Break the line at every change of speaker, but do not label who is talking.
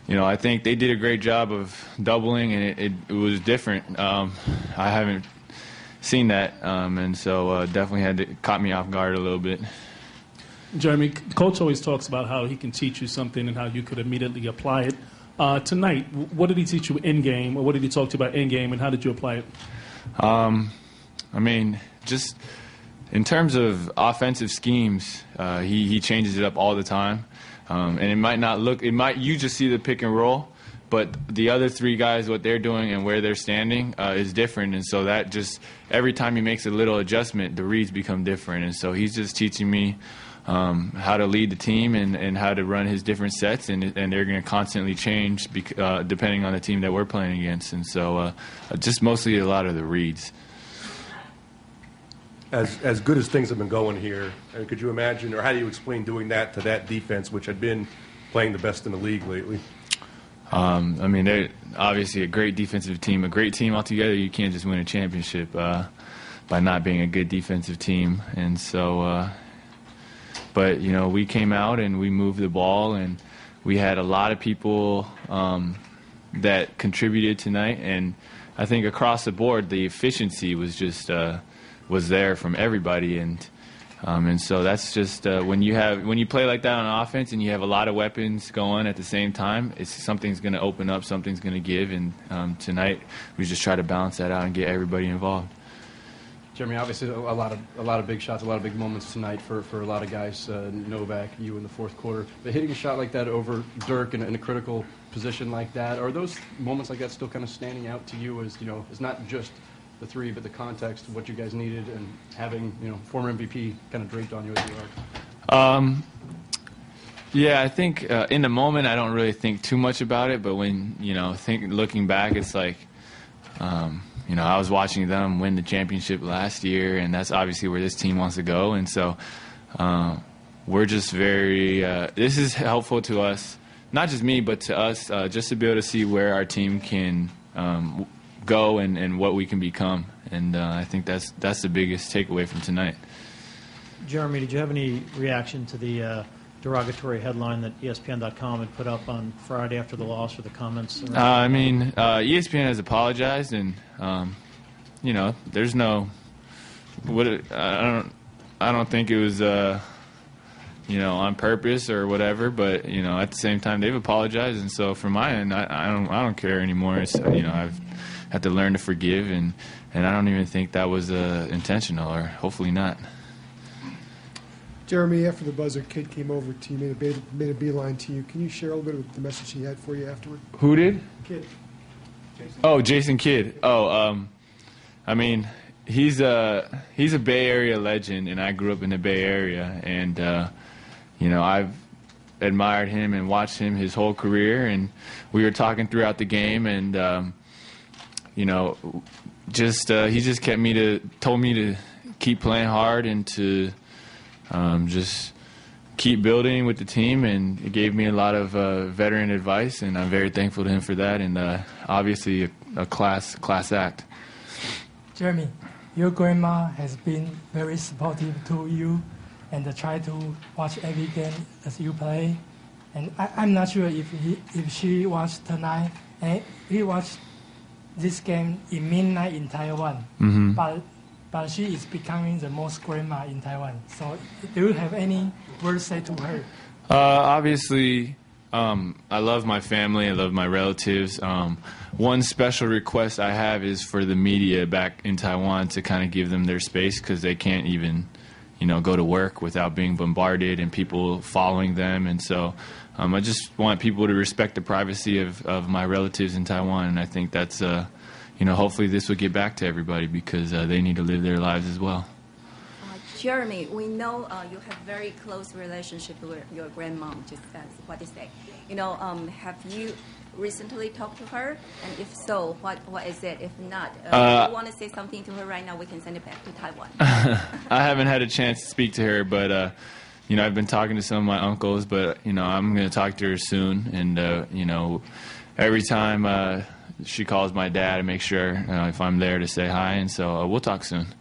I think they did a great job of doubling, and it was different. I haven't seen that, and so definitely caught me off guard a little bit.
Jeremy, Coach always talks about how he can teach you something and how you could immediately apply it. Tonight, what did he teach you in game, or what did he talk to you about in game, and how did you apply it?
Just in terms of offensive schemes, he changes it up all the time. And you just see the pick and roll, but the other three guys, what they're doing and where they're standing is different. And so that just, every time he makes a little adjustment, the reads become different. And so he's just teaching me how to lead the team and how to run his different sets, and they're going to constantly change depending on the team that we're playing against. And so just mostly a lot of the reads.
As good as things have been going here, could you imagine, or how do you explain doing that to that defense, which had been playing the best in the league lately?
They're obviously a great defensive team, a great team altogether. You can't just win a championship by not being a good defensive team. And so, but we came out and we moved the ball, and we had a lot of people that contributed tonight. And I think across the board, the efficiency was just was there from everybody, and so that's just when you play like that on offense and you have a lot of weapons going at the same time, something's going to open up, something's going to give, and tonight we just try to balance that out and get everybody involved.
Jeremy, obviously a lot of big shots, a lot of big moments tonight for a lot of guys. Novak, you in the fourth quarter, but hitting a shot like that over Dirk in a critical position like that, are those moments like that still kind of standing out to you as it's not just the three, but the context of what you guys needed and having former MVP kind of draped on you as you are?
Yeah, I think in the moment I don't really think too much about it, but when looking back, it's like I was watching them win the championship last year, and that's obviously where this team wants to go, and so we're just very this is helpful to us, not just me, but to us, just to be able to see where our team can go and what we can become, and I think that's the biggest takeaway from tonight.
Jeremy, did you have any reaction to the derogatory headline that ESPN.com had put up on Friday after the loss, or the comments?
ESPN has apologized, and there's no I don't think it was on purpose or whatever, but at the same time they've apologized, and so from my end I don't care anymore. It's I've had to learn to forgive, and I don't even think that was intentional, or hopefully not.
Jeremy, after the buzzer, Kid came over to you, made a beeline to you. Can you share a little bit of the message he had for you afterward?
Who did?
Kid.
Jason Kidd. He's a Bay Area legend, and I grew up in the Bay Area, and I've admired him and watched him his whole career, and we were talking throughout the game, and he just told me to keep playing hard and to just keep building with the team, and it gave me a lot of veteran advice, and I'm very thankful to him for that, and obviously a class act.
Jeremy, your grandma has been very supportive to you and try to watch every game as you play, and I'm not sure if she watched tonight, and he watched this game in midnight in Taiwan, but she is becoming the most grandma in Taiwan. So do you have any words to say to her?
Obviously, I love my family. I love my relatives. One special request I have is for the media back in Taiwan to kind of give them their space, because they can't even, go to work without being bombarded and people following them. And so I just want people to respect the privacy of my relatives in Taiwan, and I think that's hopefully this will get back to everybody, because they need to live their lives as well.
Jeremy, we know you have very close relationship with your grandmom, just that's what they say. Have you recently talked to her? And if so, what is it? If not, if you want to say something to her right now, we can send it back to Taiwan.
I haven't had a chance to speak to her, but I've been talking to some of my uncles, but I'm going to talk to her soon, and every time she calls my dad, I make sure if I'm there to say hi, and so we'll talk soon.